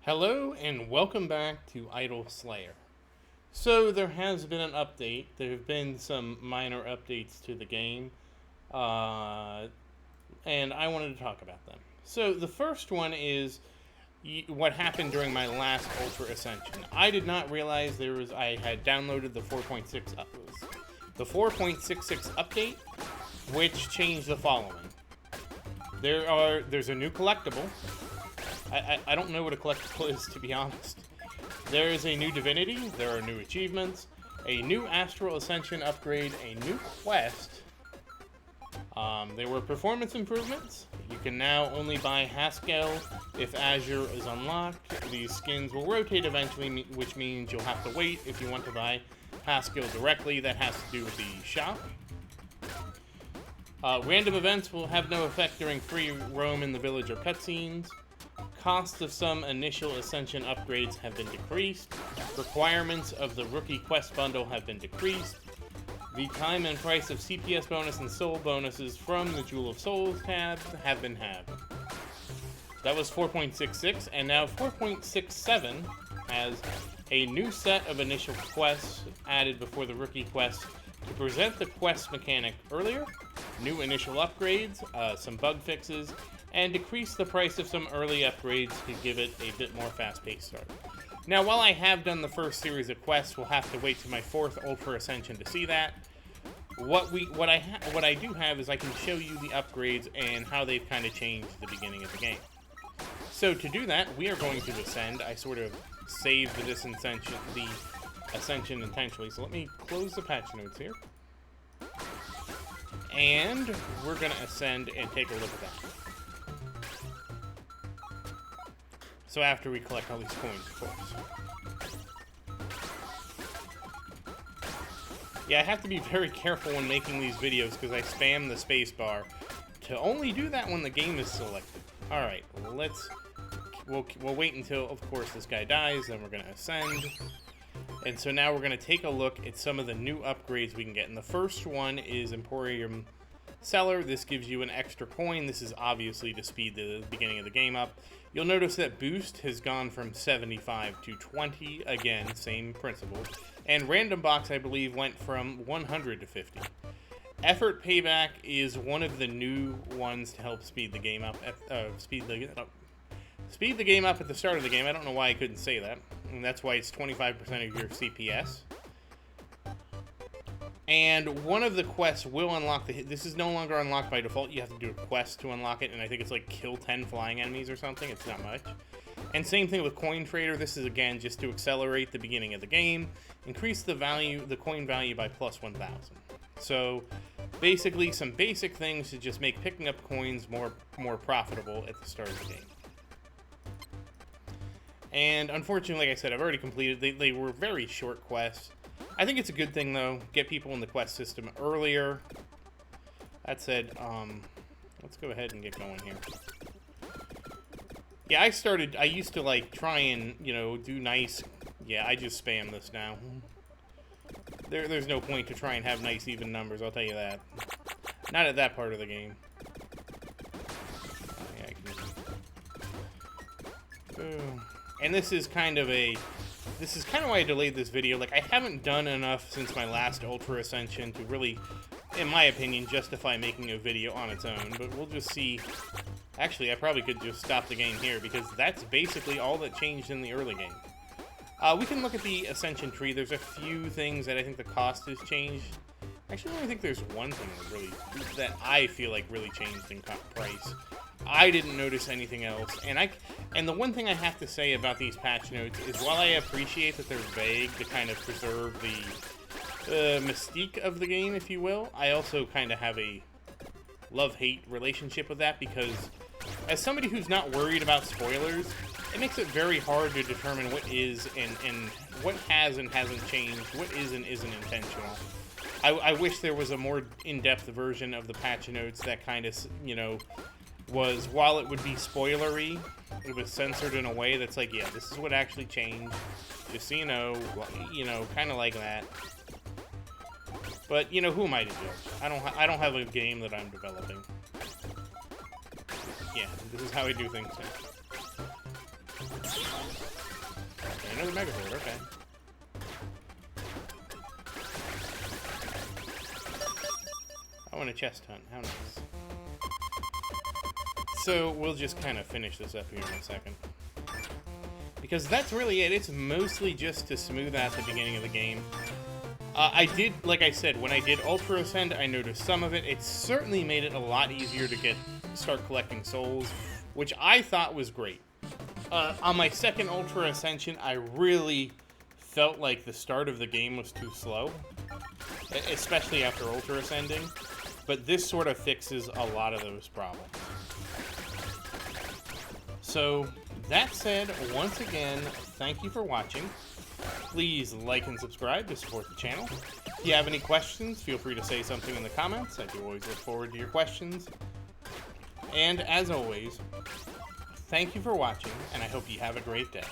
Hello and welcome back to Idle Slayer. So there has been an update. There have been some minor updates to the game, and I wanted to talk about them. So the first one is what happened during my last Ultra Ascension. I did not realize I had downloaded the 4.66 update, which changed the following. There's a new collectible. I don't know what a collectible is, to be honest. There is a new divinity, there are new achievements, a new Astral Ascension upgrade, a new quest. There were performance improvements. You can now only buy Haskell if Azure is unlocked. These skins will rotate eventually, which means you'll have to wait if you want to buy Haskell directly. That has to do with the shop. Random events will have no effect during free roam in the village or cutscenes. Costs of some initial Ascension upgrades have been decreased. Requirements of the Rookie Quest Bundle have been decreased. The time and price of CPS bonus and soul bonuses from the Jewel of Souls tab have been halved. That was 4.66, and now 4.67 has a new set of initial quests added before the Rookie Quest to present the quest mechanic earlier, new initial upgrades, some bug fixes, and decrease the price of some early upgrades to give it a bit more fast-paced start. Now, while I have done the first series of quests, we'll have to wait to my 4th Ultra Ascension to see that. What I do have is I can show you the upgrades and how they've kind of changed at the beginning of the game. So to do that, we are going to ascend. I sort of saved the ascension intentionally, so let me close the patch notes here. And we're going to ascend and take a look at that. So after we collect all these coins, of course. Yeah, I have to be very careful when making these videos because I spam the spacebar to only do that when the game is selected. Alright, we'll wait until, of course, this guy dies, then we're going to ascend. And so now we're going to take a look at some of the new upgrades we can get. And the first one is Emporium Cellar. This gives you an extra coin. This is obviously to speed the beginning of the game up. You'll notice that boost has gone from 75 to 20. Again, same principle. And random box, I believe, went from 100 to 50. Effort payback is one of the new ones to help speed the game up. Speed the game up at the start of the game. I don't know why I couldn't say that. And that's why it's 25% of your CPS. And one of the quests will unlock this is no longer unlocked by default. You have to do a quest to unlock it, and I think it's like kill 10 flying enemies or something. It's not much. And same thing with Coin Trader. This is again just to accelerate the beginning of the game, increase the coin value by plus 1,000. So basically some basic things to just make picking up coins more profitable at the start of the game. And unfortunately, like I said, I've already completed. They were very short quests. I think it's a good thing, though. Get people in the quest system earlier. That said, let's go ahead and get going here. Yeah, I used to, like, try and, do nice. Yeah, I just spam this now. There's no point to try and have nice even numbers, I'll tell you that. Not at that part of the game. And this is kind of why I delayed this video. Like, I haven't done enough since my last Ultra Ascension to really, in my opinion, justify making a video on its own. But we'll just see. Actually, I probably could just stop the game here because that's basically all that changed in the early game. We can look at the Ascension tree. There's a few things that I think the cost has changed. Actually, I only think there's one thing that I feel like really changed in price. I didn't notice anything else, and the one thing I have to say about these patch notes is while I appreciate that they're vague to kind of preserve the mystique of the game, if you will, I also kind of have a love-hate relationship with that because as somebody who's not worried about spoilers, it makes it very hard to determine what is and what has and hasn't changed, what is and isn't intentional. I wish there was a more in-depth version of the patch notes that kind of, was, while it would be spoilery, it was censored in a way that's like, yeah, this is what actually changed, just so you know, kind of like that. But, who am I to judge? I don't have a game that I'm developing. Yeah, this is how I do things now. another Megazord, okay. I want a chest hunt, how nice. So, we'll just kind of finish this up here in a second. Because that's really it. It's mostly just to smooth out the beginning of the game. I did, like I said, when I did Ultra Ascend, I noticed some of it. It certainly made it a lot easier to start collecting souls, which I thought was great. On my second Ultra Ascension, I really felt like the start of the game was too slow, especially after Ultra Ascending. But this sort of fixes a lot of those problems. So, that said, once again, thank you for watching. Please like and subscribe to support the channel. If you have any questions, feel free to say something in the comments. I do always look forward to your questions. And as always, thank you for watching, and I hope you have a great day.